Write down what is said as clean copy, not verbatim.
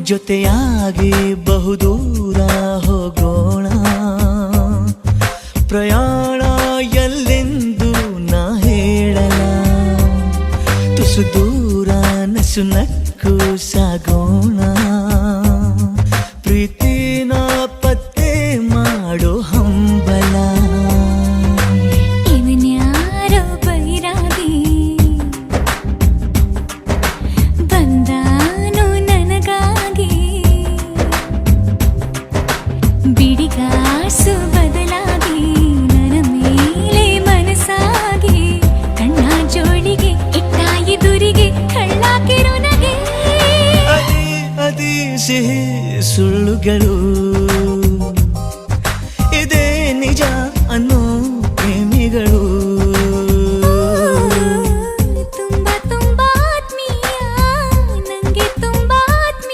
ಜೊತೆಯಾಗಿ ಬಹುದೂರ ಹೋಗೋಣ, ಪ್ರಯಾಣ ಎಲ್ಲೆಂದು ನಾ ಹೇಳಲ, ತುಸು ದೂರ ನಸು ನಕ್ಕು ಸಾಗೋಣ, ಪ್ರೀತಿನ ಪತ್ತೆ ಮಾಡೋ ಹಂಬಲ. ಇವನ್ಯಾರೋ ಬೈರಾಗಿ ಬಂದಾನು ನನಗಾಗಿ, ಬಿಡಿಗಾಸು ಬದಲಾಗಿ ನನ್ನ ಮೇಲೆ ಮನಸ್ಸಾಗಿ, ಕಣ್ಣ ಜೋಳಿಗೆ ಇಟ್ಟ ಎದುರಿಗೆ ಕಳ್ಳಾಕಿರೋ ನಗೆ. ಅದೇ ಸಿಹಿ ಸುಳ್ಳುಗಳು